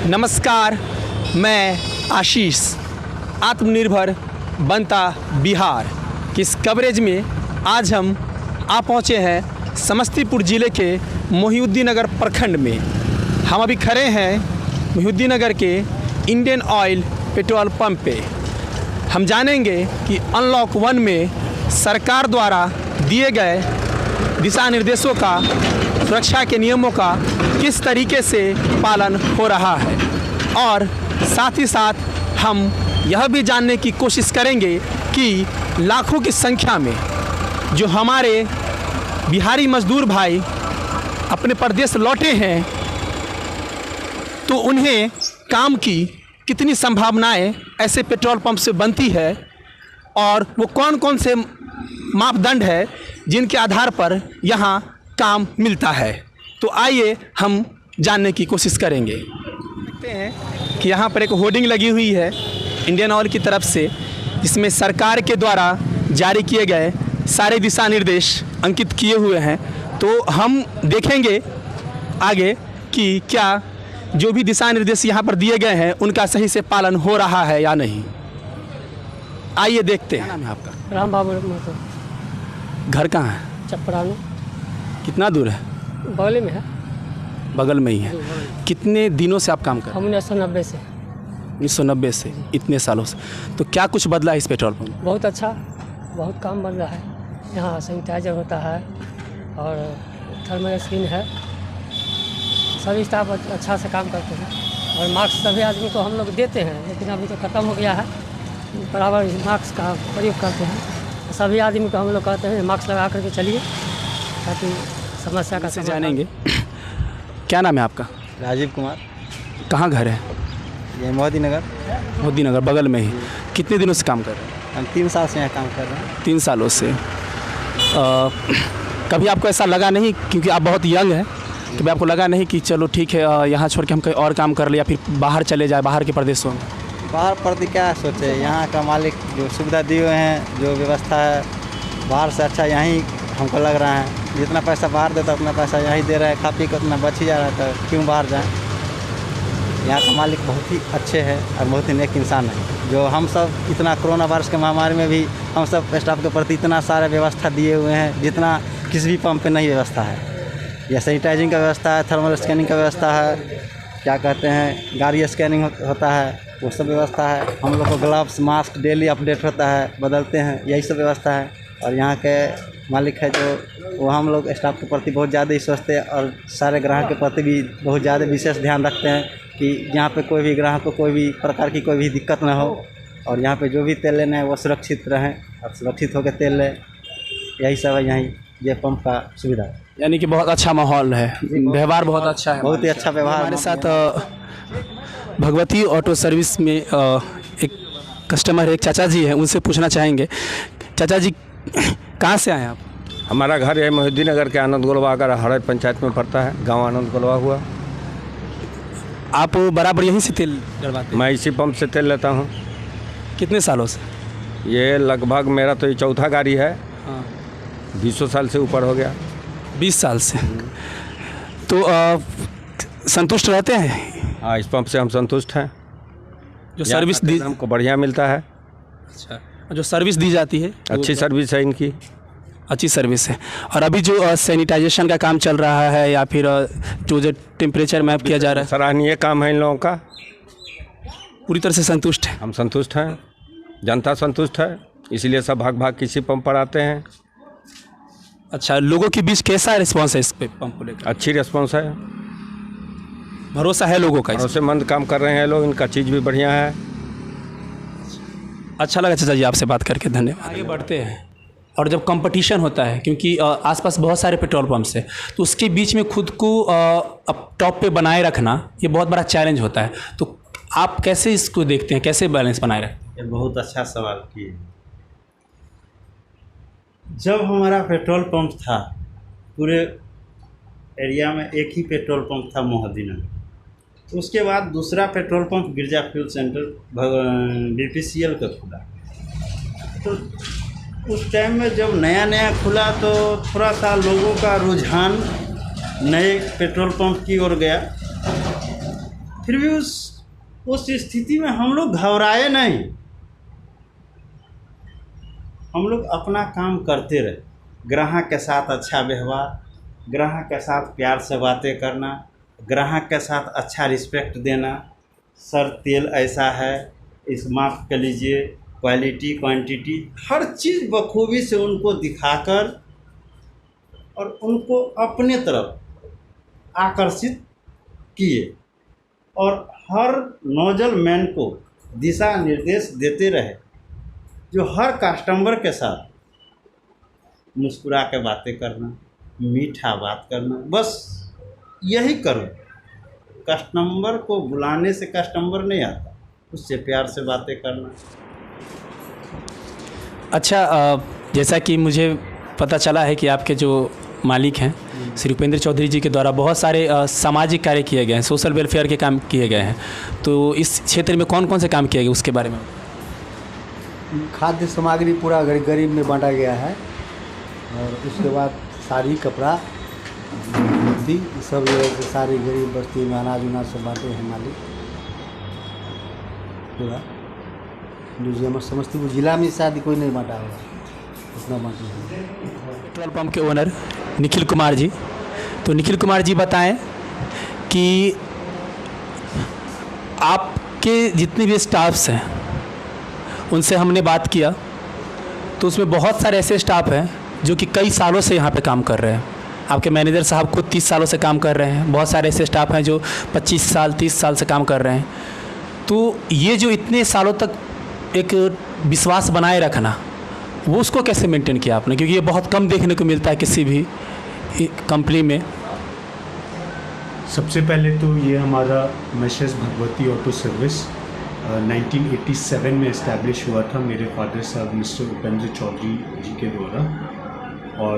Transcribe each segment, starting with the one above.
नमस्कार, मैं आशीष आत्मनिर्भर बनता बिहार की इस कवरेज में आज हम आ पहुँचे हैं समस्तीपुर ज़िले के मोहिउद्दीननगर प्रखंड में। हम अभी खड़े हैं मोहिउद्दीननगर के इंडियन ऑयल पेट्रोल पंप पे। हम जानेंगे कि अनलॉक 1 में सरकार द्वारा दिए गए दिशा निर्देशों का, सुरक्षा के नियमों का किस तरीके से पालन हो रहा है, और साथ ही साथ हम यह भी जानने की कोशिश करेंगे कि लाखों की संख्या में जो हमारे बिहारी मजदूर भाई अपने प्रदेश लौटे हैं, तो उन्हें काम की कितनी संभावनाएं ऐसे पेट्रोल पंप से बनती है और वो कौन कौन से मापदंड है जिनके आधार पर यहाँ काम मिलता है। तो आइए हम जानने की कोशिश करेंगे। देखते हैं कि यहाँ पर एक होर्डिंग लगी हुई है इंडियन ऑयल की तरफ से, जिसमें सरकार के द्वारा जारी किए गए सारे दिशा निर्देश अंकित किए हुए हैं। तो हम देखेंगे आगे कि क्या जो भी दिशा निर्देश यहाँ पर दिए गए हैं उनका सही से पालन हो रहा है या नहीं। आइए देखते हैं। क्या नाम है आपका? राम बाबू महतो। घर कहाँ है? चपरानू। कितना दूर है? बगल में है। बगल में ही है। कितने दिनों से आप काम कर रहे हैं? 1990 से। 1990 से, इतने सालों से। तो क्या कुछ बदला है इस पेट्रोल पंप? बहुत अच्छा, बहुत काम बन रहा है। यहाँ सैनिटाइजर होता है और थर्मल स्क्रीन है। सभी स्टाफ अच्छा से काम करते हैं और मास्क सभी आदमी को हम लोग देते हैं, लेकिन अभी तो ख़त्म हो गया है। बराबर मास्क का प्रयोग करते हैं। सभी आदमी को हम लोग कहते हैं मास्क लगा करके चलिए, ताकि समस्या का से जानेंगे। क्या नाम है आपका? राजीव कुमार। कहाँ घर है? ये मोहिउद्दीननगर। मोहिउद्दीननगर बगल में ही। कितने दिनों से काम कर रहे हैं? हम 3 साल से यहाँ काम कर रहे हैं। 3 सालों से। कभी आपको ऐसा लगा नहीं, क्योंकि आप बहुत यंग हैं, कभी आपको लगा नहीं कि चलो ठीक है यहाँ छोड़ के हम कहीं और काम कर ले या फिर बाहर चले जाए, बाहर के प्रदेशों में? बाहर प्रति क्या सोचे, यहाँ का मालिक जो सुविधा दिए हुए हैं, जो व्यवस्था है, बाहर से अच्छा यहीं हमको लग रहा है। जितना पैसा बाहर देता उतना पैसा यहीं दे रहा है, खा पी कर उतना बच ही जा रहा है, तो क्यों बाहर जाएँ। यहाँ का मालिक बहुत ही अच्छे हैं और बहुत ही नेक इंसान है। जो हम सब इतना कोरोना वायरस के महामारी में भी हम सब स्टाफ के प्रति इतना सारा व्यवस्था दिए हुए हैं, जितना किसी भी पंप पे नहीं व्यवस्था है। यह सैनिटाइजिंग का व्यवस्था है, थर्मल स्कैनिंग का व्यवस्था है, क्या कहते हैं गाड़ी स्कैनिंग होता है, वो सब व्यवस्था है। हम लोग को ग्लव्स मास्क डेली अपडेट होता है, बदलते हैं, यही सब व्यवस्था है। और यहाँ के मालिक है जो, वो हम लोग स्टाफ के प्रति बहुत ज़्यादा ही सोचते हैं और सारे ग्राहक के प्रति भी बहुत ज़्यादा विशेष ध्यान रखते हैं कि यहाँ पे कोई भी ग्राहक को कोई भी प्रकार की कोई भी दिक्कत ना हो, और यहाँ पे जो भी तेल लेना है वो सुरक्षित रहें और सुरक्षित होकर तेल लें। यही सब है यहीं ये पंप का सुविधा है। यानी कि बहुत अच्छा माहौल है, व्यवहार बहुत अच्छा है, बहुत ही अच्छा व्यवहार। हमारे साथ भगवती ऑटो सर्विस में एक कस्टमर है, एक चाचा जी हैं, उनसे पूछना चाहेंगे। चाचा जी, कहाँ से आए आप? हमारा घर है मोहिउद्दीननगर के आनंद गोलवा अगर हर पंचायत में पड़ता है, गांव आनंद गोलवा हुआ। आप बराबर यहीं से तेल डलवाते हैं? मैं इसी पंप से तेल लेता हूँ। कितने सालों से? ये लगभग मेरा तो ये चौथा गाड़ी है। हाँ, 20 साल से ऊपर हो गया। 20 साल से। तो संतुष्ट रहते हैं? हाँ, इस पंप से हम संतुष्ट हैं। जो सर्विस दी हमको बढ़िया मिलता है। अच्छा, जो सर्विस दी जाती है अच्छी सर्विस है इनकी। अच्छी सर्विस है। और अभी जो सैनिटाइजेशन का काम चल रहा है या फिर जो टेम्परेचर मैप किया जा रहा है, सराहनीय काम है इन लोगों का। पूरी तरह से संतुष्ट है? हम संतुष्ट हैं, जनता संतुष्ट है, इसलिए सब भाग भाग किसी पंप पर आते हैं। अच्छा, लोगों के बीच कैसा रिस्पांस है इस पे पंप को लेकर? अच्छी रिस्पॉन्स है, भरोसा है लोगों का? भरोसेमंद काम कर रहे हैं लोग, इनका चीज़ भी बढ़िया है। अच्छा लगा चाचा जी आपसे बात करके, धन्यवाद। आगे बढ़ते हैं। और जब कंपटीशन होता है, क्योंकि आसपास बहुत सारे पेट्रोल पंप्स हैं, तो उसके बीच में खुद को अब टॉप पे बनाए रखना ये बहुत बड़ा चैलेंज होता है। तो आप कैसे इसको देखते हैं, कैसे बैलेंस बनाए रखते हैं? ये बहुत अच्छा सवाल किए। जब हमारा पेट्रोल पंप था, पूरे एरिया में एक ही पेट्रोल पंप था मोहिउद्दीननगर। उसके बाद दूसरा पेट्रोल पंप गिरजा फ्यूल सेंटर BPCL का खुला। तो उस टाइम में जब नया नया खुला तो थोड़ा सा लोगों का रुझान नए पेट्रोल पंप की ओर गया। फिर भी उस स्थिति में हम लोग घबराए नहीं, हम लोग अपना काम करते रहे। ग्राहक के साथ अच्छा व्यवहार, ग्राहक के साथ प्यार से बातें करना, ग्राहक के साथ अच्छा रिस्पेक्ट देना। सर तेल ऐसा है, इस माफ़ कर लीजिए, क्वालिटी क्वांटिटी हर चीज़ बखूबी से उनको दिखाकर और उनको अपने तरफ आकर्षित किए और हर नोजल मैन को दिशा निर्देश देते रहे, जो हर कस्टमर के साथ मुस्कुरा के बातें करना, मीठा बात करना, बस यही करो। कस्टमर को बुलाने से कस्टमर नहीं आता, उससे प्यार से बातें करना। अच्छा, जैसा कि मुझे पता चला है कि आपके जो मालिक हैं श्री उपेंद्र चौधरी जी के द्वारा बहुत सारे सामाजिक कार्य किए गए हैं, सोशल वेलफेयर के काम किए गए हैं, तो इस क्षेत्र में कौन कौन से काम किए गए उसके बारे में? खाद्य सामग्री पूरा गरीब में बांटा गया है, और उसके बाद साड़ी कपड़ा धोती सब ये सारी गरीब बस्ती में अनाज उनाज सब बांटे हैं मालिक पूरा। जो हमारे समस्तीपुर जिला में शायद कोई नहीं बांटा होगा, उतना बांटे हैं। पेट्रोल पंप के ओनर निखिल कुमार जी, तो निखिल कुमार जी बताएं कि आपके जितने भी स्टाफ्स हैं उनसे हमने बात किया, तो उसमें बहुत सारे ऐसे स्टाफ हैं जो कि कई सालों से यहाँ पे काम कर रहे हैं। आपके मैनेजर साहब खुद 30 सालों से काम कर रहे हैं, बहुत सारे ऐसे स्टाफ हैं जो 25 साल 30 साल से काम कर रहे हैं। तो ये जो इतने सालों तक एक विश्वास बनाए रखना, वो उसको कैसे मेंटेन किया आपने, क्योंकि ये बहुत कम देखने को मिलता है किसी भी कंपनी में। सबसे पहले तो ये हमारा मैसेज भगवती ऑटो सर्विस 1987 में इस्टेब्लिश हुआ था मेरे फादर साहब मिस्टर उपेंद्र चौधरी जी के द्वारा, और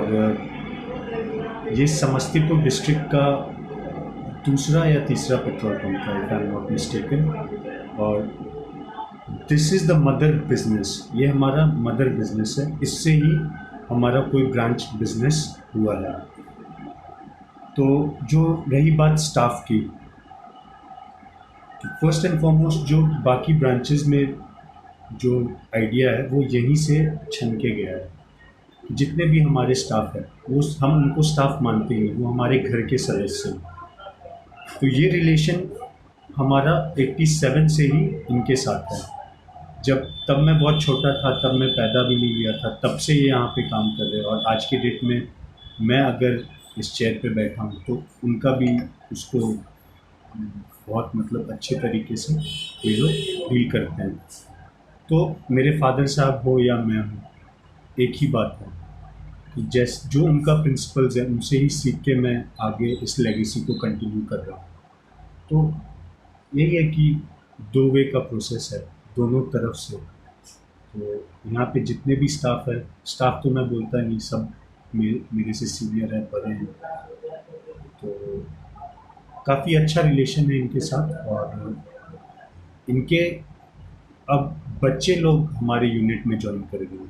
ये समस्तीपुर डिस्ट्रिक्ट का दूसरा या तीसरा पेट्रोल पंप था, if I am not mistaken. और this is the mother business, ये हमारा मदर बिजनेस है, इससे ही हमारा कोई ब्रांच बिजनेस हुआ है। तो जो रही बात स्टाफ की, फर्स्ट एंड फॉरमोस्ट जो बाकी ब्रांचेस में जो आइडिया है वो यहीं से छन के गया है। जितने भी हमारे स्टाफ हैं वो हम उनको स्टाफ मानते हैं, वो हमारे घर के सदस्य हैं। तो ये रिलेशन हमारा 87 से ही इनके साथ है। तब मैं बहुत छोटा था, तब मैं पैदा भी नहीं लिया था, तब से ये यहाँ पे काम कर रहे हैं। और आज के डेट में मैं अगर इस चेयर पे बैठा हूँ तो उनका भी उसको बहुत मतलब अच्छे तरीके से ये लोग डील करते हैं। तो मेरे फादर साहब हो या मैं हूँ, एक ही बात है कि जो उनका प्रिंसिपल्स है उनसे ही सीख के मैं आगे इस लेगेसी को कंटिन्यू कर रहा हूँ। तो यही है कि 2 वे का प्रोसेस है दोनों तरफ से। तो यहाँ पे जितने भी स्टाफ है, स्टाफ तो मैं बोलता नहीं, सब मेरे से सीनियर है, बड़े हैं, तो काफ़ी अच्छा रिलेशन है इनके साथ। और इनके अब बच्चे लोग हमारे यूनिट में ज्वाइन कर गए।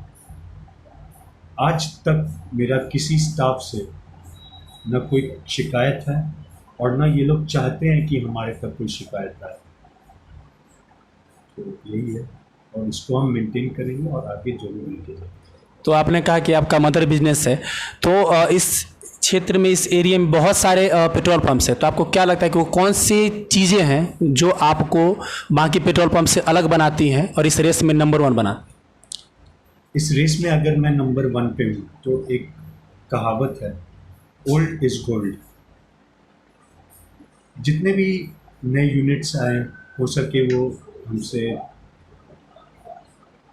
आज तक मेरा किसी स्टाफ से न कोई शिकायत है और न ये लोग चाहते हैं कि हमारे तक कोई शिकायत आए। तो यही है, और इसको हम मेंटेन करेंगे और आगे जरूर मेंटेन करेंगे। तो आपने कहा कि आपका मदर बिजनेस है, तो इस क्षेत्र में, इस एरिया में बहुत सारे पेट्रोल पंप्स हैं, तो आपको क्या लगता है कि वो कौन सी चीज़ें हैं जो आपको बाकी पेट्रोल पंप से अलग बनाती हैं और इस रेस में नंबर 1 बनाती? इस रेस में अगर मैं नंबर 1 पे हूँ तो एक कहावत है, ओल्ड इज़ गोल्ड। जितने भी नए यूनिट्स आए, हो सके वो हमसे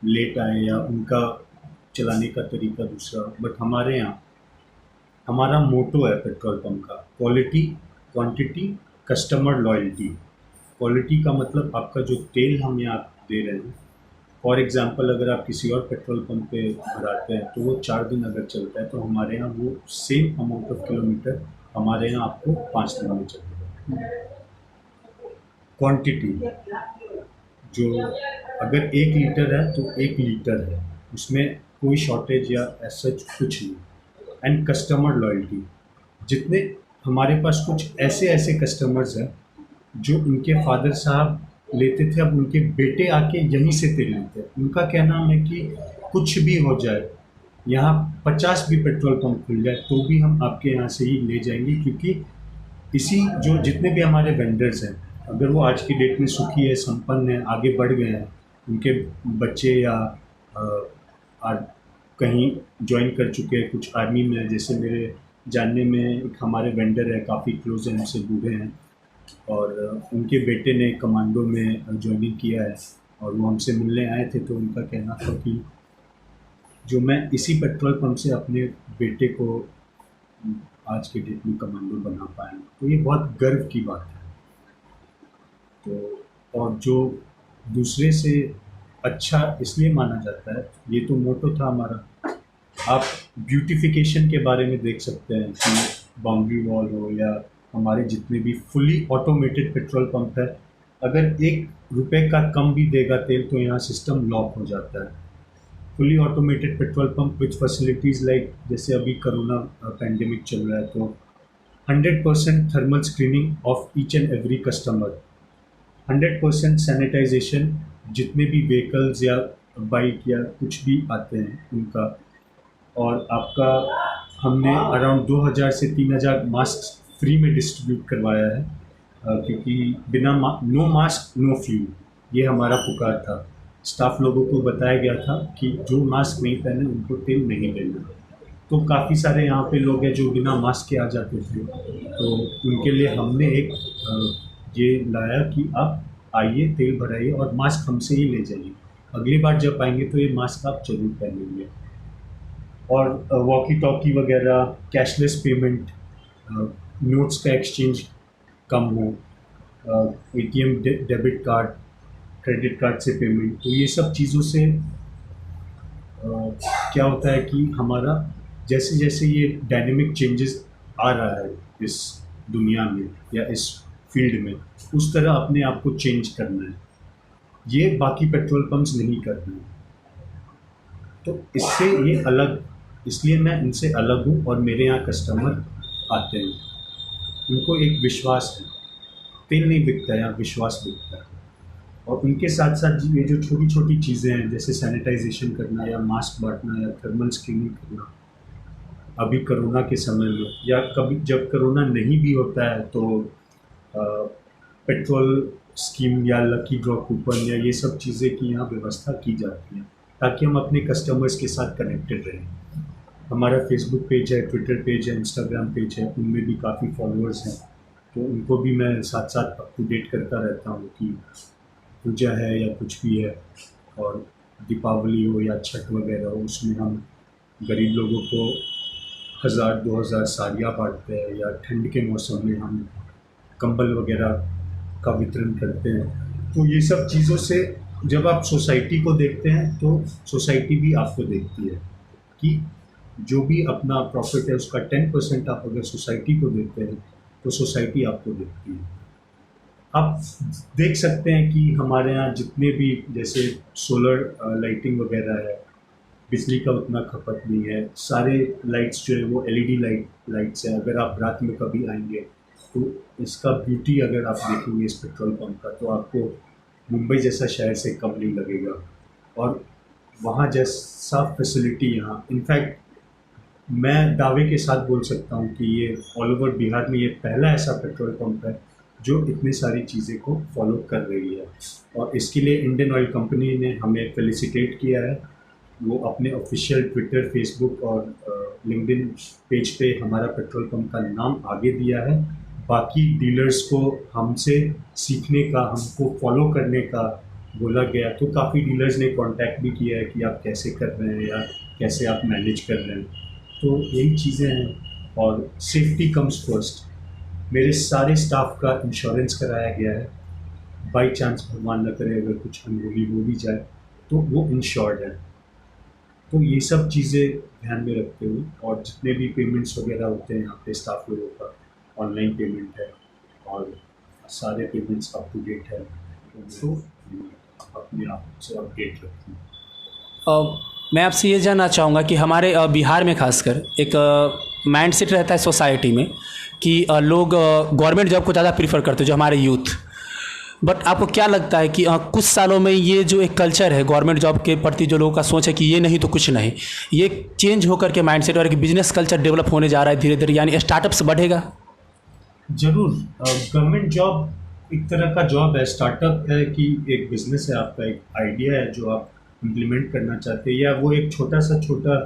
लेट आए या उनका चलाने का तरीका दूसरा, बट हमारे यहाँ हमारा मोटो है पेट्रोल पंप का, quality quantity customer loyalty. Quality का मतलब आपका जो तेल हम यहाँ दे रहे हैं, फॉर एग्जांपल अगर आप किसी और पेट्रोल पंप पे भराते हैं तो वो 4 दिन अगर चलता है, तो हमारे यहाँ वो सेम अमाउंट ऑफ किलोमीटर हमारे यहाँ आपको 5 दिन में चलता है। क्वांटिटी, जो अगर 1 लीटर है तो 1 लीटर है, उसमें कोई शॉर्टेज या ऐसा कुछ नहीं। एंड कस्टमर लॉयल्टी, जितने हमारे पास कुछ ऐसे कस्टमर्स हैं जो उनके फादर साहब लेते थे, अब उनके बेटे आके यहीं से तेल लेते हैं। उनका कहना है कि कुछ भी हो जाए, यहाँ 50 भी पेट्रोल पंप खुल जाए तो भी हम आपके यहाँ से ही ले जाएंगे, क्योंकि इसी जो जितने भी हमारे वेंडर्स हैं, अगर वो आज की डेट में सुखी है, संपन्न है, आगे बढ़ गए हैं, उनके बच्चे या कहीं ज्वाइन कर चुके हैं, कुछ आर्मी में है, जैसे मेरे जानने में एक हमारे वेंडर है, काफ़ी क्लोज हैं, हमसे बूढ़े हैं, और उनके बेटे ने कमांडो में ज्वाइनिंग किया है और वो हमसे मिलने आए थे। तो उनका कहना था कि जो मैं इसी पेट्रोल पंप से अपने बेटे को आज के डेट में कमांडो बना पाया, तो ये बहुत गर्व की बात है। तो और जो दूसरे से अच्छा इसलिए माना जाता है, ये तो मोटो था हमारा। आप ब्यूटिफिकेशन के बारे में देख सकते हैं कि बाउंड्री वॉल हो या हमारे जितने भी फुली ऑटोमेटेड पेट्रोल पंप है, अगर ₹1 का कम भी देगा तेल तो यहाँ सिस्टम लॉक हो जाता है। Fully automated petrol pump with facilities like, जैसे अभी कोरोना पैंडेमिक चल रहा है, तो 100% thermal screening of each and every customer, 100% sanitisation, जितने भी व्हीकल्स या बाइक या कुछ भी आते हैं उनका, और आपका हमने अराउंड 2000 से 3000 मास्क फ्री में डिस्ट्रीब्यूट करवाया है, क्योंकि बिना नो मास्क नो फ्यूल, ये हमारा पुकार था। स्टाफ लोगों को बताया गया था कि जो मास्क नहीं पहने उनको तेल नहीं लेना। तो काफ़ी सारे यहाँ पे लोग हैं जो बिना मास्क के आ जाते थे, तो उनके लिए हमने एक ये लाया कि आप आइए, तेल भराइए और मास्क हमसे ही ले जाइए, अगली बार जब आएंगे तो ये मास्क आप जरूर पहनेंगे। और वॉकी टॉकी वगैरह, कैशलेस पेमेंट, नोट्स का एक्सचेंज कम हो, ATM debit card, credit card से पेमेंट, तो ये सब चीज़ों से क्या होता है कि हमारा जैसे जैसे ये डायनेमिक चेंजेस आ रहा है इस दुनिया में या इस फील्ड में, उस तरह अपने आप को चेंज करना है। ये बाकी पेट्रोल पंप्स नहीं करते हैं, तो इससे ये अलग, इसलिए मैं इनसे अलग हूँ और मेरे यहाँ कस्टमर आते हैं, उनको एक विश्वास है। तेल नहीं बिकता है, यहाँ विश्वास बिकता है। और उनके साथ साथ ये जो छोटी छोटी चीज़ें हैं, जैसे सैनिटाइजेशन करना या मास्क बांटना या थर्मल स्क्रीनिंग करना, अभी कोरोना के समय में या कभी जब कोरोना नहीं भी होता है तो पेट्रोल स्कीम या लकी ड्रॉ कूपन या ये सब चीज़ें की यहाँ व्यवस्था की जाती है, ताकि हम अपने कस्टमर्स के साथ कनेक्टेड रहें। हमारा फेसबुक पेज है, ट्विटर पेज है, इंस्टाग्राम पेज है, उनमें भी काफ़ी फॉलोअर्स हैं, तो उनको भी मैं साथ साथ अप टू डेट करता रहता हूँ कि पूजा है या कुछ भी है, और दीपावली हो या छठ वगैरह हो, उसमें हम गरीब लोगों को 1000-2000 साड़ियाँ बांटते हैं, या ठंड के मौसम में हम कंबल वगैरह का वितरण करते हैं। तो ये सब चीज़ों से जब आप सोसाइटी को देखते हैं तो सोसाइटी भी आपको देखती है कि जो भी अपना प्रॉफिट है उसका 10% आप अगर सोसाइटी को देते हैं तो सोसाइटी आपको देखती है। आप देख सकते हैं कि हमारे यहाँ जितने भी जैसे सोलर लाइटिंग वगैरह है, बिजली का उतना खपत नहीं है, सारे लाइट्स जो है वो LED लाइट्स है। अगर आप रात में कभी आएंगे तो इसका ब्यूटी अगर आप देखेंगे इस पेट्रोल पंप का, तो आपको मुंबई जैसा शहर से कम नहीं लगेगा, और वहाँ जैसा फैसिलिटी यहाँ, इनफैक्ट मैं दावे के साथ बोल सकता हूँ कि ये ऑल ओवर बिहार में ये पहला ऐसा पेट्रोल पंप है जो इतनी सारी चीज़ें को फॉलो कर रही है। और इसके लिए इंडियन ऑयल कंपनी ने हमें फेलिसिटेट किया है। वो अपने ऑफिशियल ट्विटर, फेसबुक और लिंक्डइन पेज पे हमारा पेट्रोल पंप का नाम आगे दिया है। बाकी डीलर्स को हमसे सीखने का, हमको फॉलो करने का बोला गया, तो काफ़ी डीलर्स ने कांटेक्ट भी किया है कि आप कैसे कर रहे हैं या कैसे आप मैनेज कर रहे हैं। तो यही चीज़ें हैं, और सेफ्टी कम्स फर्स्ट। मेरे सारे स्टाफ का इंश्योरेंस कराया गया है, बाई चांस भगवान न करे अगर कुछ अनहोनी हो भी जाए तो वो इंश्योर्ड है। तो ये सब चीज़ें ध्यान में रखते हुए, और जितने भी पेमेंट्स वगैरह होते हैं यहाँ पे स्टाफ लोगों का ऑनलाइन पेमेंट है और सारे पेमेंट्स अप टू डेट है, तो अपने आप से अपडेट रखते हैं। मैं आपसे ये जानना चाहूँगा कि हमारे बिहार में खासकर एक माइंड सेट रहता है सोसाइटी में कि लोग गवर्नमेंट जॉब को ज़्यादा प्रीफर करते हैं, जो हमारे यूथ। बट आपको क्या लगता है कि कुछ सालों में ये जो एक कल्चर है गवर्नमेंट जॉब के प्रति, जो लोगों का सोच है कि ये नहीं तो कुछ नहीं, ये चेंज होकर के माइंडसेट और एक बिजनेस कल्चर डेवलप होने जा रहा है धीरे धीरे, यानी स्टार्टअप्स बढ़ेगा? जरूर। गवर्नमेंट जॉब एक तरह का जॉब है, स्टार्टअप है कि एक बिजनेस है, आपका एक आइडिया है जो आप इम्प्लीमेंट करना चाहते हैं, या वो एक छोटा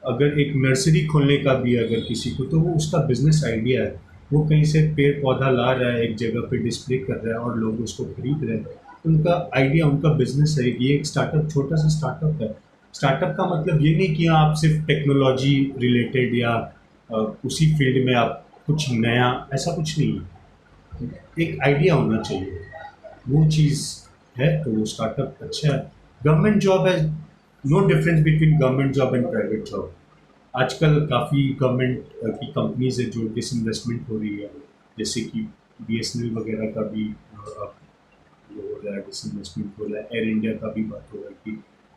अगर एक नर्सरी खोलने का भी अगर किसी को, तो वो उसका बिजनेस आइडिया है। वो कहीं से पेड़ पौधा ला रहा है, एक जगह पे डिस्प्ले कर रहा है और लोग उसको खरीद रहे हैं, उनका आइडिया, उनका बिजनेस है। ये एक स्टार्टअप, छोटा सा स्टार्टअप है। स्टार्टअप का मतलब ये नहीं कि आप सिर्फ टेक्नोलॉजी रिलेटेड या उसी फील्ड में आप कुछ नया, ऐसा कुछ नहीं है। एक आइडिया होना चाहिए, वो चीज़ है, तो वो स्टार्टअप अच्छा है। गवर्नमेंट जॉब है, no difference between government job and private job. आजकल काफ़ी गवर्नमेंट की कंपनीज है जो डिसइन्वेस्टमेंट हो रही है, जैसे कि BSNL वगैरह का भी अब हो रहा है, डिसइन्वेस्टमेंट हो रहा है। एयर इंडिया का भी बात हो रहा है कि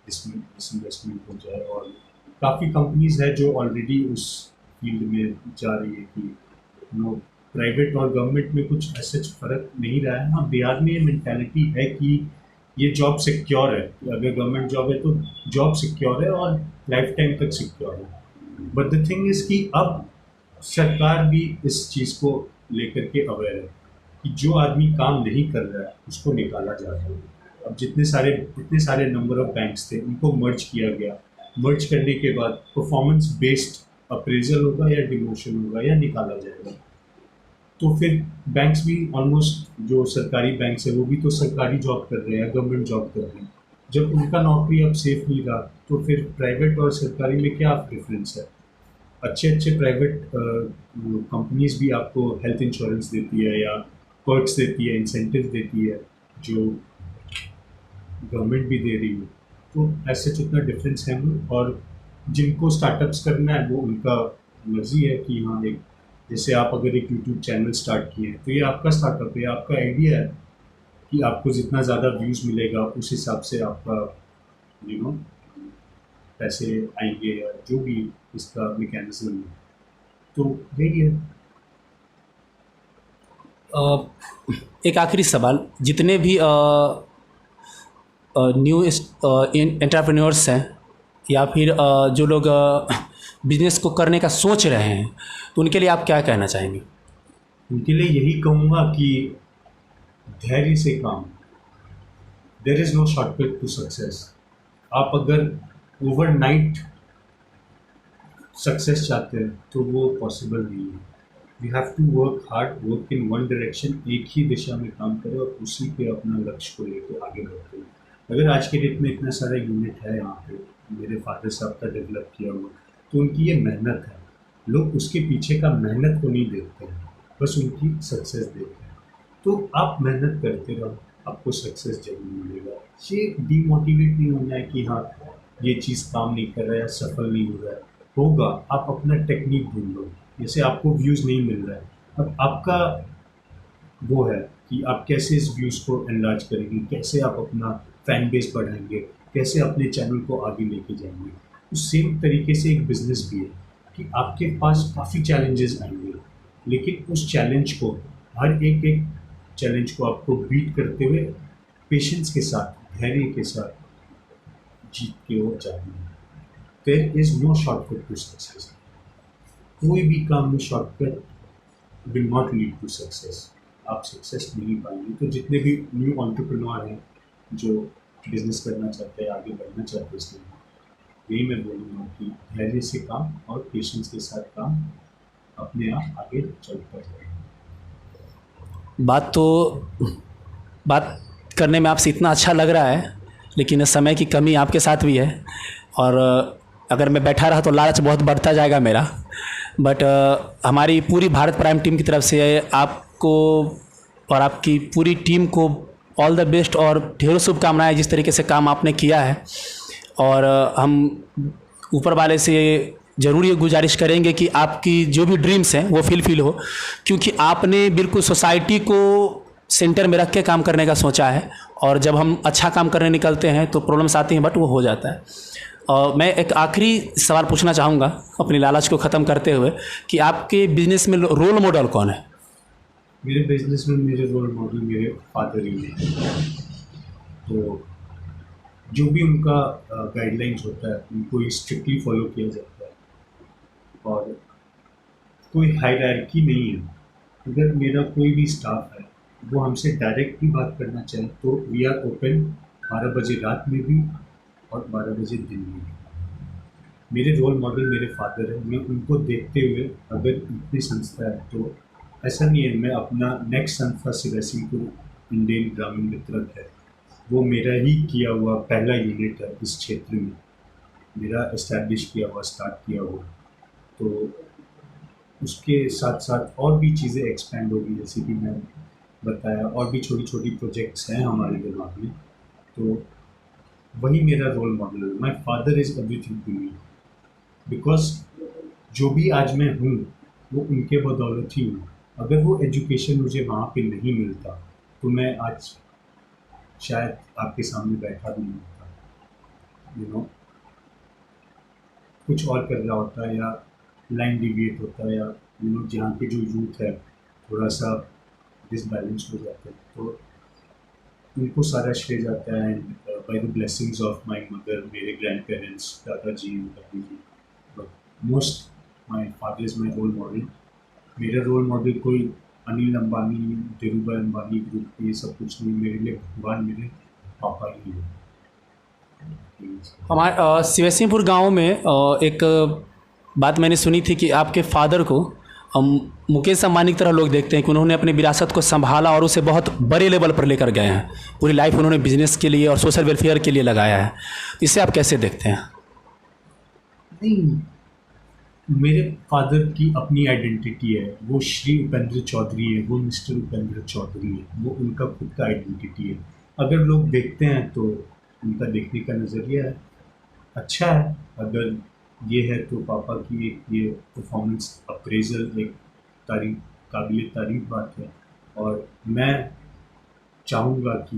डिसइन्वेस्टमेंट हो जाए, और काफ़ी कंपनीज है जो ऑलरेडी उस फील्ड में जा रही है कि नो, प्राइवेट और गवर्नमेंट में कुछ ऐसा फ़र्क नहीं रहा है। हाँ, बिहार में ये मेंटालिटी है कि ये जॉब सिक्योर है, अगर गवर्नमेंट जॉब है तो जॉब सिक्योर है और लाइफ टाइम तक सिक्योर है। बट द थिंग इज़ कि अब सरकार भी इस चीज़ को लेकर के अवेयर है कि जो आदमी काम नहीं कर रहा है उसको निकाला जा रहा है। अब इतने सारे नंबर ऑफ बैंक्स थे, उनको मर्ज किया गया। मर्ज करने के बाद परफॉर्मेंस बेस्ड अप्रेजल होगा या डिमोशन होगा या निकाला जाएगा। तो फिर बैंक्स भी ऑलमोस्ट, जो सरकारी बैंक्स है वो भी तो सरकारी जॉब कर रहे हैं, गवर्नमेंट जॉब कर रहे हैं। जब उनका नौकरी अब सेफ नहीं रहा तो फिर प्राइवेट और सरकारी में क्या डिफरेंस है? अच्छे प्राइवेट कंपनीज भी आपको हेल्थ इंश्योरेंस देती है या पर्क्स देती है, इंसेंटिव देती है, जो गवर्नमेंट भी दे रही है। तो ऐसे जितना डिफरेंस है वो, और जिनको स्टार्टअप्स करना है वो उनका मर्जी है कि हाँ, एक जैसे आप अगर एक यूट्यूब चैनल स्टार्ट किए तो ये आपका स्टार्टअप है, आपका आइडिया है कि आपको जितना ज़्यादा व्यूज़ मिलेगा उस हिसाब से आपका पैसे आएंगे, या जो भी इसका मैकेनिज्म है, तो यही है। एक आखिरी सवाल, जितने भी न्यू एंटरप्रेन्योर्स हैं या फिर जो लोग बिजनेस को करने का सोच रहे हैं, तो उनके लिए आप क्या कहना चाहेंगे? उनके लिए यही कहूँगा कि धैर्य से काम, there is no shortcut to success. आप अगर ओवरनाइट सक्सेस चाहते हैं तो वो पॉसिबल नहीं है। We have to work hard, work in one direction, एक ही दिशा में काम करें और उसी पे अपना लक्ष्य को लेकर आगे बढ़ते हैं। अगर आज के डेट में इतना सारा यूनिट है यहाँ पे, मेरे फादर साहब का डेवलप किया हुआ, तो उनकी ये मेहनत है। लोग उसके पीछे का मेहनत को नहीं देखते हैं, बस उनकी सक्सेस देखते हैं। तो आप मेहनत करते रहो, आपको सक्सेस जरूर मिलेगा। ये डीमोटिवेट नहीं होना है कि हाँ ये चीज़ काम नहीं कर रहा है, सफल नहीं हो रहा है। होगा, आप अपना टेक्निक ढूंढ लो। जैसे आपको व्यूज़ नहीं मिल रहा है, अब आपका वो है कि आप कैसे इस व्यूज़ को एनलार्ज करेंगे, कैसे आप अपना फैन बेस बढ़ाएंगे, कैसे अपने चैनल को आगे लेके जाएंगे। तो सेम तरीके से एक बिज़नेस भी है कि आपके पास काफ़ी चैलेंजेस आएंगे, लेकिन उस चैलेंज को, हर एक चैलेंज को आपको बीट करते हुए पेशेंस के साथ, धैर्य के साथ जीत के ओर जाना है। There is no shortcut to success. कोई भी काम में shortcut will not lead to success. आप सक्सेस नहीं पाएंगे। तो जितने भी न्यू एंटरप्रेन्योर हैं जो बिजनेस करना चाहते हैं, आगे बढ़ना चाहते हैं, इसमें यही मैं बोलूँगा कि धैर्य से काम और पेशेंस के साथ काम अपने आप आगे चलता जाएगा। बात करने में आपसे इतना अच्छा लग रहा है, लेकिन समय की कमी आपके साथ भी है, और अगर मैं बैठा रहा तो लालच बहुत बढ़ता जाएगा मेरा। बट हमारी पूरी भारत प्राइम टीम की तरफ से आपको और आपकी पूरी टीम को ऑल द बेस्ट और ढेरों शुभकामनाएं, जिस तरीके से काम आपने किया है। और हम ऊपर वाले से ज़रूर ये गुजारिश करेंगे कि आपकी जो भी ड्रीम्स हैं वो फुलफिल हो, क्योंकि आपने बिल्कुल सोसाइटी को सेंटर में रख के काम करने का सोचा है। और जब हम अच्छा काम करने निकलते हैं तो प्रॉब्लम्स आती हैं, बट वो हो जाता है। मैं एक आखिरी सवाल पूछना चाहूँगा अपनी लालच को ख़त्म करते हुए कि आपके बिजनेस में रोल मॉडल कौन है? मेरे बिजनेस में मेरे रोल मॉडल मेरे फादर ही हैं। तो जो भी उनका गाइडलाइंस होता है उनको ही स्ट्रिक्टली फॉलो किया जाता है और कोई हायरार्की नहीं है। अगर मेरा कोई भी स्टाफ है वो हमसे डायरेक्ट भी बात करना चाहे तो वी आर ओपन 12 बजे रात में भी और 12 बजे दिन में भी। मेरे रोल मॉडल मेरे फादर हैं, मैं उनको देखते हुए अगर इतनी संस्था है तो ऐसा नहीं है मैं अपना नेक्स्ट संस्था सिंहपुर इंडियन ग्रामीण वितरक है, वो मेरा ही किया हुआ पहला यूनिट है इस क्षेत्र में, मेरा इस्टेब्लिश किया हुआ स्टार्ट किया हुआ। तो उसके साथ साथ और भी चीज़ें एक्सपेंड होगी, जैसे कि मैं बताया और भी छोटी छोटी प्रोजेक्ट्स हैं हमारे दिमाग में। तो वही मेरा रोल मॉडल है। My father is everything to me because जो भी आज मैं हूँ वो उनके बदौलत ही हूँ। अगर वो एजुकेशन मुझे वहाँ पे नहीं मिलता तो मैं आज शायद आपके सामने बैठा भी नहीं होता, यू नो, कुछ और कर रहा होता है या लाइन डिविएट होता है या यू नो जहाँ के जो यूथ है थोड़ा सा डिसबैलेंस हो जाते हैं तो उनको सारा श्रेय जाता है। By the blessings of my mother, मेरे ग्रैंड पेरेंट्स, दादाजी दादी जी, but most my father is my role model. मेरा रोल मॉडल कोई अनिल अंबानी, धीरूभाई अंबानी ग्रुप ये सब कुछ नहीं, मेरे लिए भगवान मेरे पापा ही है। हमारे शिवसिंहपुर गांव में एक बात मैंने सुनी थी कि आपके फादर को मुकेश अंबानी की तरह लोग देखते हैं कि उन्होंने अपनी विरासत को संभाला और उसे बहुत बड़े लेवल पर लेकर गए हैं। पूरी लाइफ उन्होंने बिजनेस के लिए और सोशल वेलफेयर के लिए लगाया है। इसे आप कैसे देखते हैं? नहीं, मेरे फादर की अपनी आइडेंटिटी है, वो श्री उपेंद्र चौधरी है, वो मिस्टर उपेंद्र चौधरी है, वो उनका खुद का आइडेंटिटी है। अगर लोग देखते हैं तो उनका देखने का नज़रिया है अच्छा है। अगर ये है तो पापा की एक ये परफॉर्मेंस अप्रेजल एक काबिल तारीफ बात है और मैं चाहूँगा कि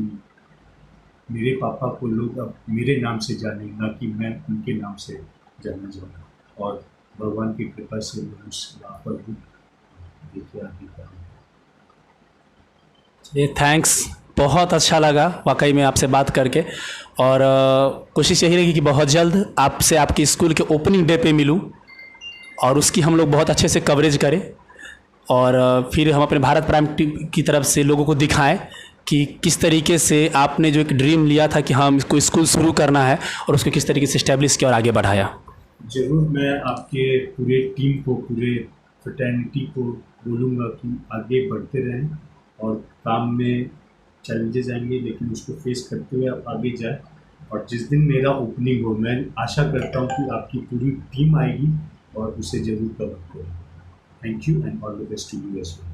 मेरे पापा को लोग अब मेरे नाम से जाने, ना कि मैं उनके नाम से जाना चाहूँगा। और भगवान की कृपा से मैं उस यहाँ पर हूँ, देखिए आगे का। ये थैंक्स, बहुत अच्छा लगा वाकई में आपसे बात करके और कोशिश यही रहेगी कि बहुत जल्द आपसे आपकी स्कूल के ओपनिंग डे पे मिलूं और उसकी हम लोग बहुत अच्छे से कवरेज करें और फिर हम अपने भारत प्राइम की तरफ से लोगों को दिखाएं कि किस तरीके से आपने जो एक ड्रीम लिया था कि हम इसको स्कूल शुरू करना है और उसको किस तरीके से इस्टेब्लिश किया और आगे बढ़ाया। ज़रूर मैं आपके पूरे टीम को, पूरे फ्रेटर्निटी को बोलूँगा कि आगे बढ़ते रहें और काम में चैलेंजेस आएंगे लेकिन उसको फेस करते हुए आप आगे जाए। और जिस दिन मेरा ओपनिंग हो मैं आशा करता हूँ कि आपकी पूरी टीम आएगी और उसे ज़रूर कवर करें। Thank you and all the best to you as well.